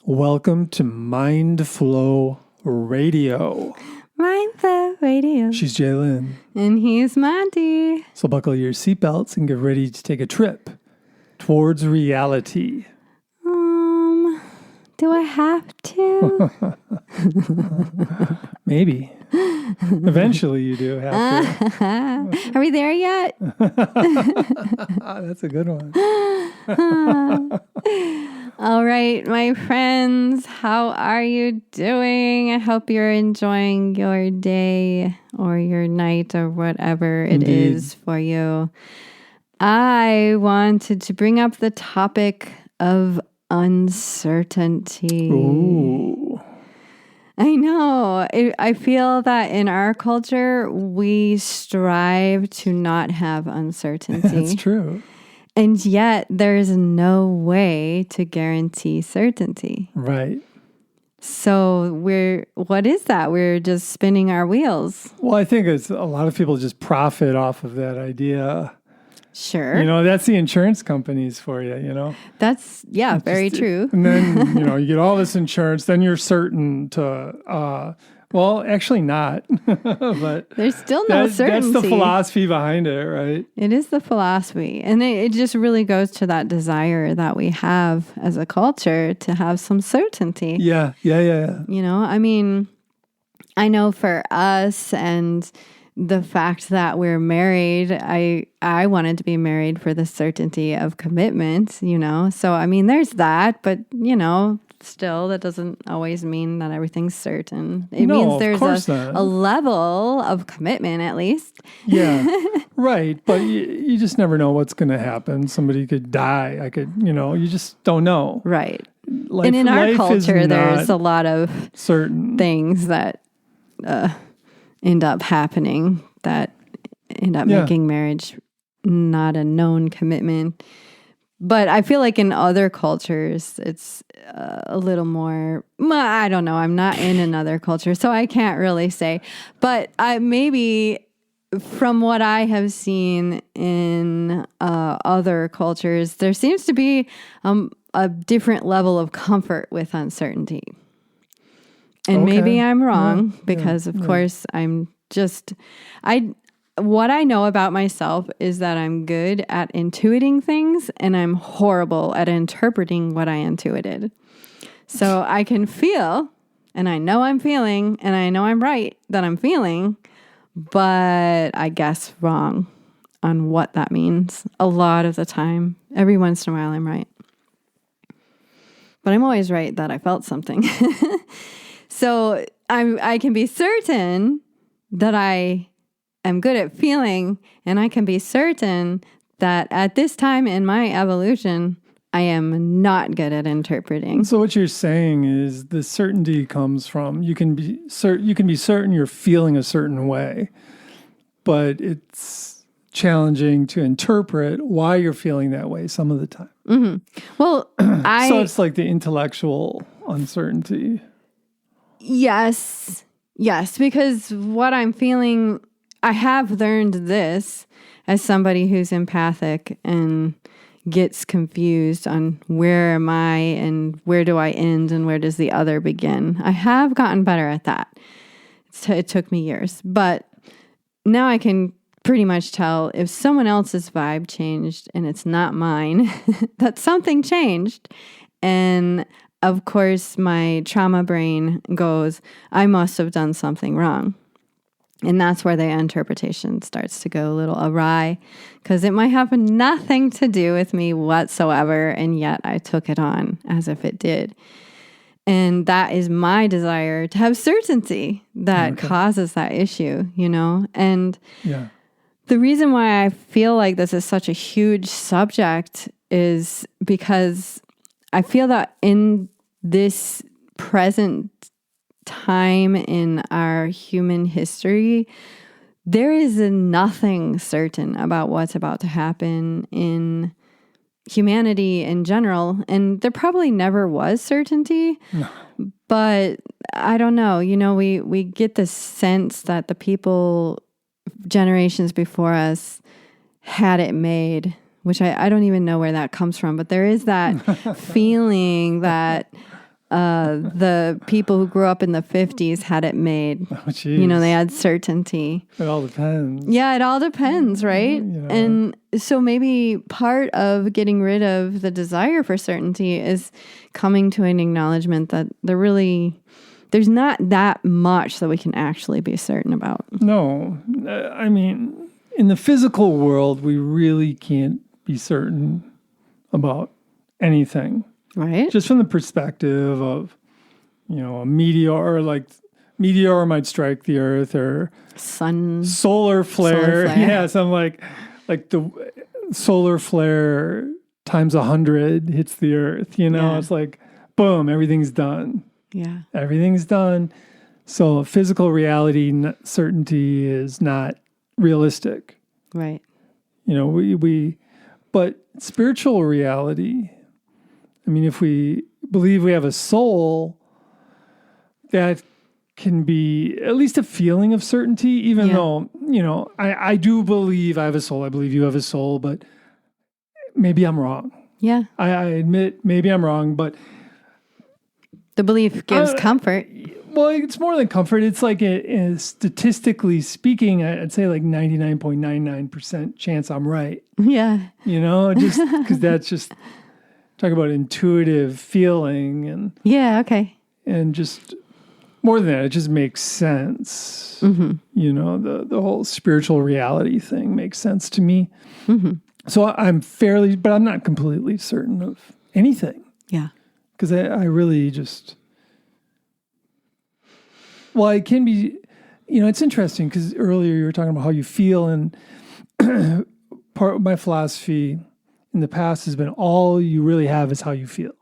Welcome to Mindflow Radio. Mindflow Radio. She's Jaylyn. And he's Monty. So buckle your seatbelts and get ready to take a trip towards reality. Do I have to? Maybe. Eventually you do have to. Are we there yet? That's a good one. All right, my friends, how are you doing? I hope you're enjoying your day or your night or whatever it Indeed. is for you. I wanted to bring up the topic of uncertainty. Ooh. I know. I feel that in our culture, we strive to not have uncertainty. That's true. And yet, there's no way to guarantee certainty. Right. So what is that? We're just spinning our wheels. Well, I think it's a lot of people just profit off of that idea. Sure. That's the insurance companies for you, That's, very true. And then, you get all this insurance, then you're certain to, well, actually not. But there's still no certainty. That's the philosophy behind it, right? It is the philosophy. And it just really goes to that desire that we have as a culture to have some certainty. Yeah. I know for us and the fact that we're married, I wanted to be married for the certainty of commitment, So, there's that, but, still, that doesn't always mean that everything's certain. It means there's a level of commitment, at least. Yeah, right. But you just never know what's going to happen. Somebody could die. You just don't know. Right. And in our culture, there's a lot of certain things that end up happening that end up making marriage not a known commitment. But I feel like in other cultures, it's a little more, I don't know. I'm not in another culture, so I can't really say. But maybe from what I have seen in other cultures, there seems to be a different level of comfort with uncertainty. And maybe I'm wrong because, of course, what I know about myself is that I'm good at intuiting things and I'm horrible at interpreting what I intuited. So I can feel, and I know I'm feeling, and I know I'm right that I'm feeling, but I guess wrong on what that means a lot of the time. Every once in a while I'm right. But I'm always right that I felt something. So I can be certain that I am good at feeling, and I can be certain that at this time in my evolution, I am not good at interpreting. So what you're saying is the certainty comes from you can be certain you're feeling a certain way, but it's challenging to interpret why you're feeling that way some of the time. Mm-hmm. Well, so it's like the intellectual uncertainty. Yes, because what I'm feeling, I have learned this as somebody who's empathic and gets confused on where am I and where do I end and where does the other begin. I have gotten better at that. It took me years, but now I can pretty much tell if someone else's vibe changed and it's not mine, that something changed. And of course, my trauma brain goes, I must have done something wrong. And that's where the interpretation starts to go a little awry because it might have nothing to do with me whatsoever. And yet I took it on as if it did. And that is my desire to have certainty that causes that issue, And the reason why I feel like this is such a huge subject is because I feel that in this present time in our human history, there is nothing certain about what's about to happen in humanity in general. And there probably never was certainty, but I don't know. We get the sense that the people, generations before us, had it made, which I don't even know where that comes from, but there is that feeling that the people who grew up in the 50s had it made. Oh, geez. They had certainty. It all depends. Yeah, it all depends, right? You know. And so maybe part of getting rid of the desire for certainty is coming to an acknowledgement that there's not that much that we can actually be certain about. No. I mean, in the physical world, we really can't be certain about anything. Right? Just from the perspective of, a meteor might strike the earth, or solar flare. Yeah, something like the solar flare times 100 hits the earth. It's like, boom, everything's done. Yeah. Everything's done. So physical reality certainty is not realistic. Right. But spiritual reality, I mean, if we believe we have a soul, that can be at least a feeling of certainty, even though, I do believe I have a soul. I believe you have a soul, but maybe I'm wrong. Yeah. I admit maybe I'm wrong, but the belief gives comfort. Well, it's more than comfort. It's like statistically speaking, I'd say like 99.99% chance I'm right. Yeah. Just because that's just talk about intuitive feeling and yeah, okay. And just more than that, it just makes sense. Mm-hmm. The whole spiritual reality thing makes sense to me. Mm-hmm. So but I'm not completely certain of anything. Yeah. Because I really just, it can be, it's interesting because earlier you were talking about how you feel, and part of my philosophy in the past has been all you really have is how you feel.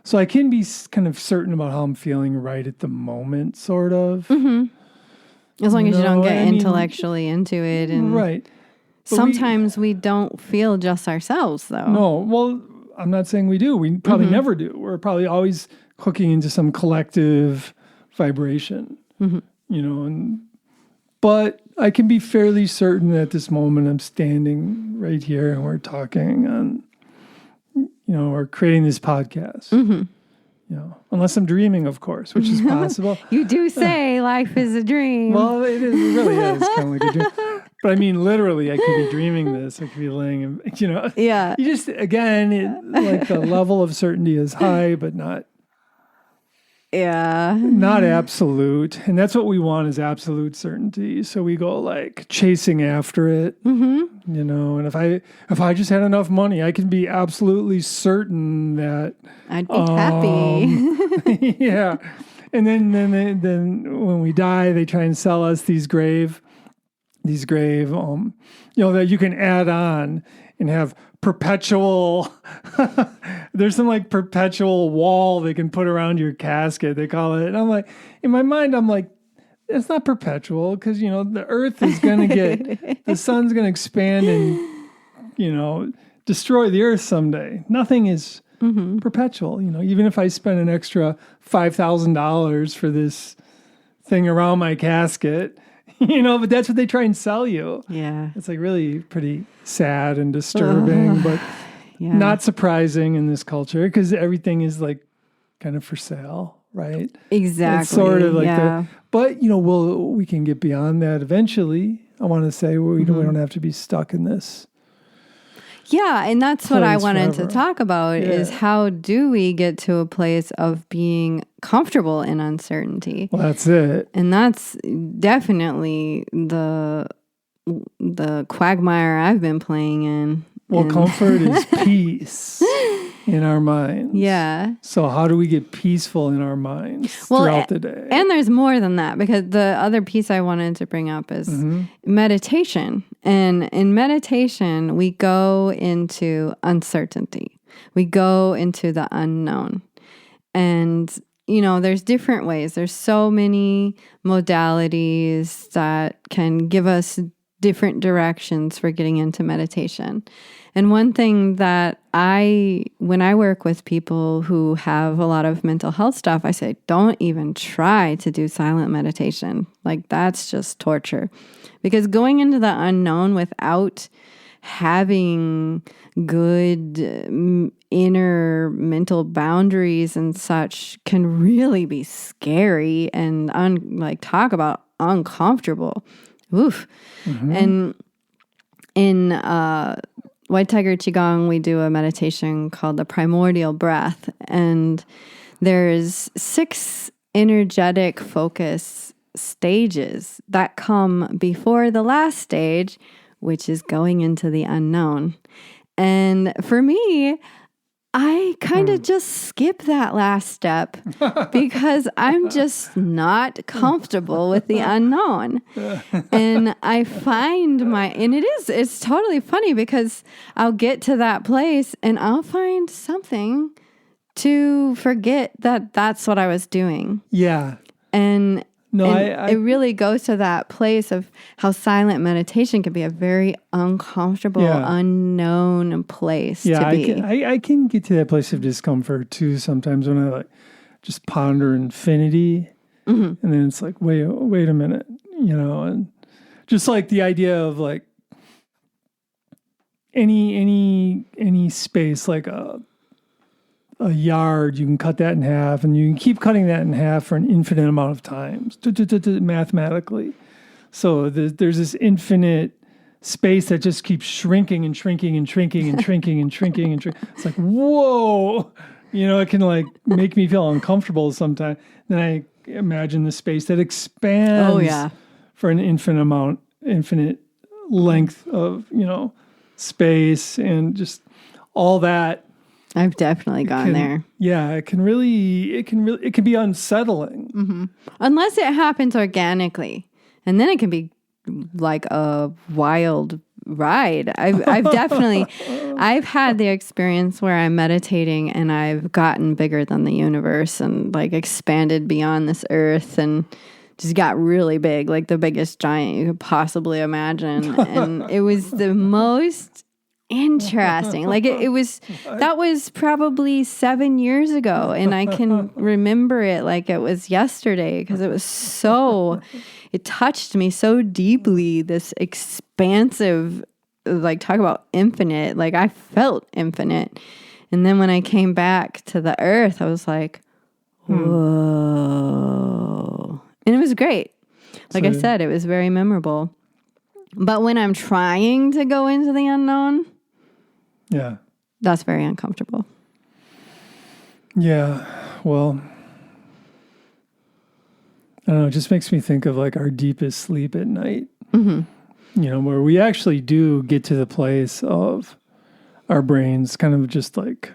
So I can be kind of certain about how I'm feeling right at the moment, sort of. Mm-hmm. As long as you don't get intellectually into it. And right. But sometimes we don't feel just ourselves, though. No, well, I'm not saying we do. We probably never do. We're probably always hooking into some collective vibration, but I can be fairly certain at this moment I'm standing right here and we're talking and, we're creating this podcast, unless I'm dreaming, of course, which is possible. You do say life is a dream. Well, it really is kind of like a dream. But I mean, literally, I could be dreaming this. I could be laying, Yeah. You just, again, like the level of certainty is high, but not absolute. And that's what we want, is absolute certainty. So we go like chasing after it, and if I just had enough money, I can be absolutely certain that I'd be happy. Yeah. And then when we die, they try and sell us these grave, that you can add on and have perpetual, there's some like perpetual wall they can put around your casket, they call it. And I'm like, in my mind, I'm like, it's not perpetual because, the earth is going to get, the sun's going to expand and, destroy the earth someday. Nothing is perpetual, even if I spend an extra $5,000 for this thing around my casket, but that's what they try and sell you. Yeah. It's like really pretty sad and disturbing, but not surprising in this culture because everything is like kind of for sale, right? Exactly. It's sort of like but we can get beyond that eventually. I want to say we don't have to be stuck in this. Yeah, and that's what I wanted to talk about is how do we get to a place of being comfortable in uncertainty? Well, that's it. And that's definitely the quagmire I've been playing in. Well, comfort is peace in our minds. Yeah. So how do we get peaceful in our minds throughout the day? And there's more than that, because the other piece I wanted to bring up is meditation. And in meditation, we go into uncertainty. We go into the unknown. And, there's different ways. There's so many modalities that can give us different directions for getting into meditation. And one thing that when I work with people who have a lot of mental health stuff, I say, don't even try to do silent meditation. Like, that's just torture. Because going into the unknown without having good inner mental boundaries and such can really be scary and talk about uncomfortable. Oof. And in White Tiger Qigong, we do a meditation called the primordial breath, and there's 6 energetic focus stages that come before the last stage, which is going into the unknown. And for me, I kind of just skip that last step because I'm just not comfortable with the unknown. And I find it's totally funny because I'll get to that place and I'll find something to forget that that's what I was doing. Yeah. And No, it really goes to that place of how silent meditation can be a very uncomfortable, unknown place to be. I can get to that place of discomfort too sometimes when I just ponder infinity, and then it's like, wait a minute, and just like the idea of like any space, like a yard, you can cut that in half, and you can keep cutting that in half for an infinite amount of times, mathematically. So there's this infinite space that just keeps shrinking and shrinking and shrinking and shrinking and shrinking and shrinking. It's like, whoa, it can like make me feel uncomfortable sometimes. Then I imagine the space that expands for an infinite length of, space and just all that. I've definitely gone there. Yeah, it can be unsettling. Unless it happens organically. And then it can be like a wild ride. I've definitely, I've had the experience where I'm meditating and I've gotten bigger than the universe and like expanded beyond this earth and just got really big, like the biggest giant you could possibly imagine. And it was the most interesting. Like that was probably 7 years ago. And I can remember it like it was yesterday because it touched me so deeply, this expansive, like talk about infinite, like I felt infinite. And then when I came back to the earth, I was like, whoa. And it was great. Like I said, it was very memorable. But when I'm trying to go into the unknown, that's very uncomfortable. Yeah. Well, I don't know. It just makes me think of like our deepest sleep at night, where we actually do get to the place of our brains kind of just like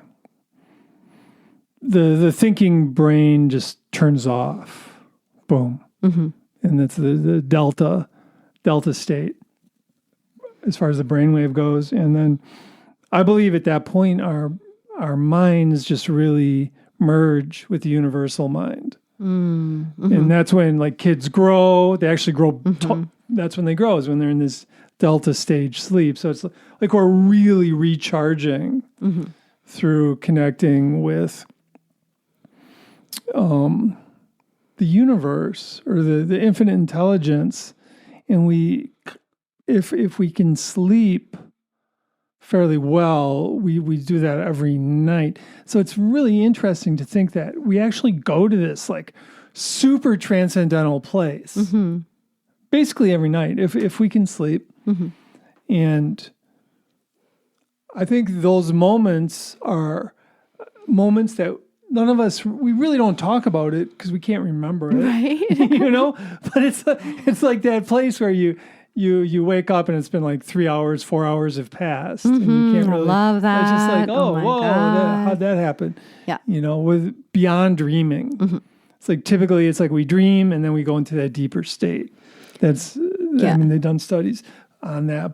the thinking brain just turns off. Boom. And that's the delta state as far as the brainwave goes. And then I believe at that point, our minds just really merge with the universal mind. And that's when like kids grow, they actually grow. That's when they grow, is when they're in this delta stage sleep. So it's like we're really recharging through connecting with the universe or the infinite intelligence. And if we can sleep fairly well, we do that every night. So it's really interesting to think that we actually go to this like super transcendental place basically every night if we can sleep. And I think those moments are moments that none of us, we really don't talk about it because we can't remember it, right? But it's like that place where you wake up and it's been like 3 hours, 4 hours have passed. And you can't really. I love that. It's just like, whoa, God. how'd that happen? Yeah. With beyond dreaming. It's like typically it's like we dream and then we go into that deeper state. I mean, they've done studies on that.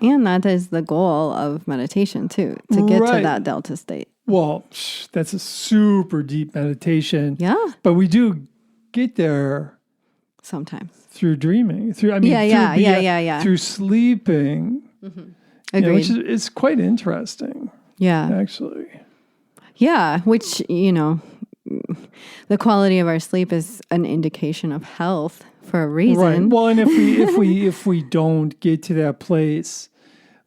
And that is the goal of meditation too, to get to that delta state. Well, that's a super deep meditation. Yeah. But we do get there sometimes through dreaming. Through sleeping. Agreed. Which is quite interesting. Yeah. Actually. Yeah, which, the quality of our sleep is an indication of health for a reason. Right. Well, and if we don't get to that place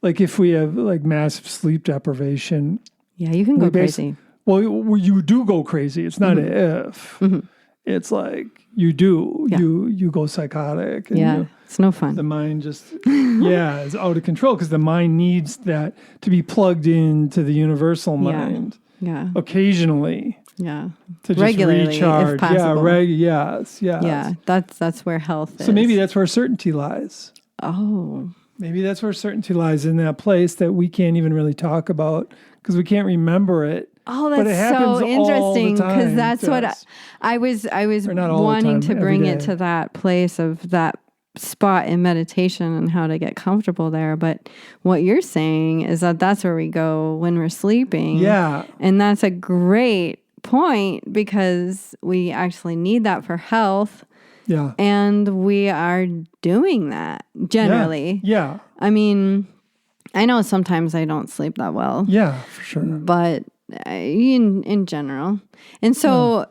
like if we have like massive sleep deprivation, Yeah, you can go crazy. well, you do go crazy. It's not if. It's like you do. Yeah. You go psychotic. And it's no fun. the mind just, is out of control because the mind needs that to be plugged into the universal mind. Yeah. Occasionally. Yeah. To just regularly, recharge. if possible. Yes. Yeah, that's where health is. So maybe that's where certainty lies. Oh. Maybe that's where certainty lies, in that place that we can't even really talk about because we can't remember it. Oh, but it that's so interesting because that's what I was wanting to bring it to that place of that spot in meditation and how to get comfortable there. But what you're saying is that that's where we go when we're sleeping. Yeah. And that's a great point because we actually need that for health. Yeah. And we are doing that generally. Yeah. I mean, I know sometimes I don't sleep that well. Yeah, for sure. But in general. And so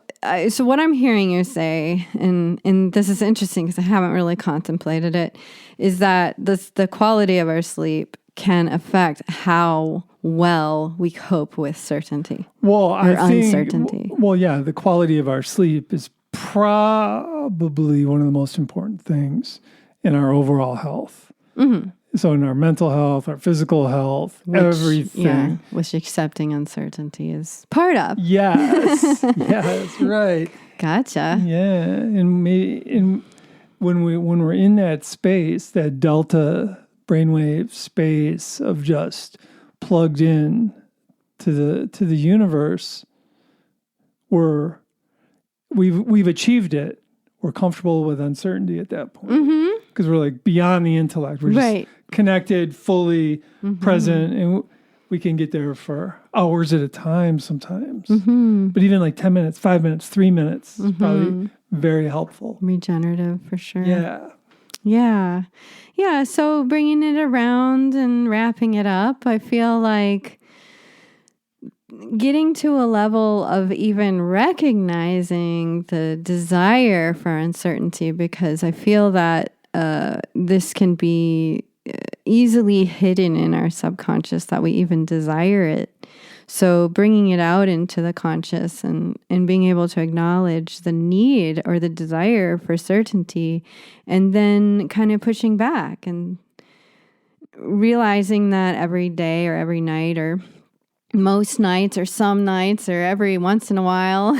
so what I'm hearing you say, and this is interesting because I haven't really contemplated it, is that the quality of our sleep can affect how well we cope with certainty. Well, I think uncertainty. The quality of our sleep is probably one of the most important things in our overall health. Mm-hmm. So in our mental health, our physical health, everything. Yeah, which accepting uncertainty is part of. Yes. Yes, right. Gotcha. Yeah. And when we're in that space, that delta brainwave space of just plugged in to the universe, we've achieved it. We're comfortable with uncertainty at that point. Because we're like beyond the intellect. We're just connected, fully present, and we can get there for hours at a time sometimes. But even like 10 minutes, 5 minutes, 3 minutes is probably very helpful. Regenerative for sure. Yeah. Yeah. Yeah. So bringing it around and wrapping it up, I feel like getting to a level of even recognizing the desire for uncertainty, because I feel that this can be easily hidden in our subconscious that we even desire it. So bringing it out into the conscious and being able to acknowledge the need or the desire for certainty, and then kind of pushing back and realizing that every day or every night or most nights or some nights or every once in a while,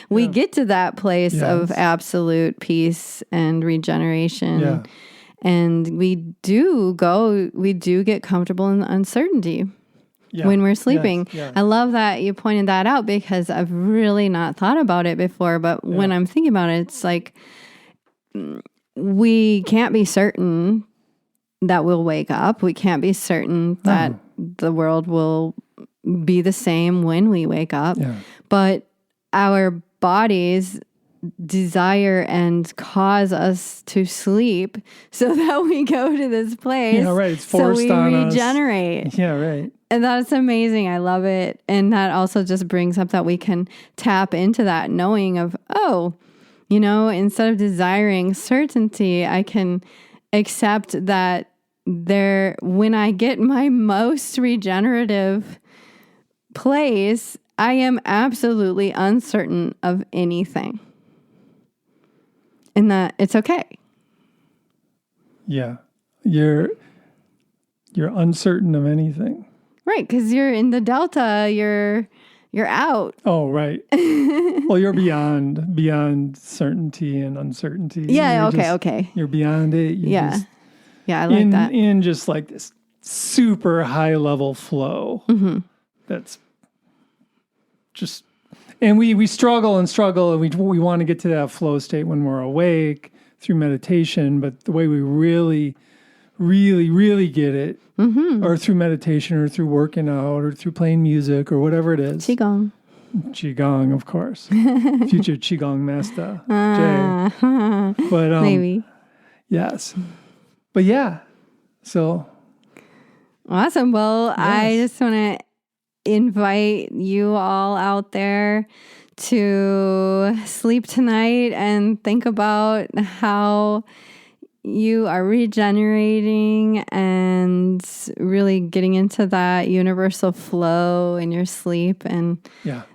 we get to that place of absolute peace and regeneration. Yeah. And we do get comfortable in the uncertainty when we're sleeping. Yes. I love that you pointed that out because I've really not thought about it before. But when I'm thinking about it, it's like we can't be certain that we'll wake up. We can't be certain that the world will be the same when we wake up. Yeah. But our bodies desire and cause us to sleep so that we go to this place. Yeah, right. It's forced so on we regenerate. Us. Yeah, right. And that's amazing. I love it. And that also just brings up that we can tap into that knowing of, instead of desiring certainty, I can accept that when I get my most regenerative place, I am absolutely uncertain of anything. And that it's okay. Yeah. You're uncertain of anything. Right, because you're in the delta, you're out. Oh, right. Well, you're beyond certainty and uncertainty. Yeah, okay. You're beyond it. Yeah, I like that. In just like this super high level flow. That's just, and we struggle and we want to get to that flow state when we're awake through meditation, but the way we really, really, really get it, or through meditation or through working out or through playing music or whatever it is. Qigong, of course. Future Qigong master, Jay. But maybe. Yes. But yeah. So awesome. Well, I just want to invite you all out there to sleep tonight and think about how you are regenerating and really getting into that universal flow in your sleep, and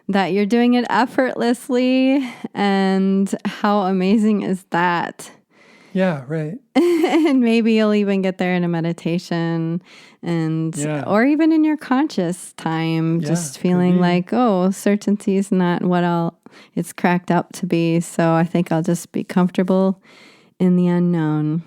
that you're doing it effortlessly. And how amazing is that? Yeah, right. And maybe you'll even get there in a meditation and or even in your conscious time, just feeling like, oh, certainty is not what it's cracked up to be. So I think I'll just be comfortable in the unknown.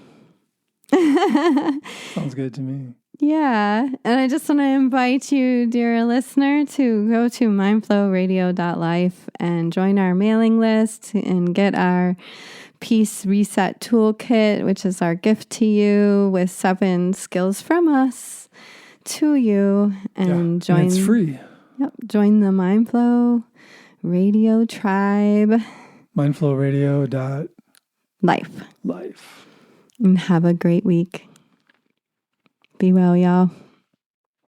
Sounds good to me. Yeah. And I just want to invite you, dear listener, to go to mindflowradio.life and join our mailing list and get our Peace Reset Toolkit, which is our gift to you with 7 skills from us to you. And join. And it's free. Yep. Join the Mindflow Radio tribe. Mindflowradio.life. And have a great week. Be well, y'all.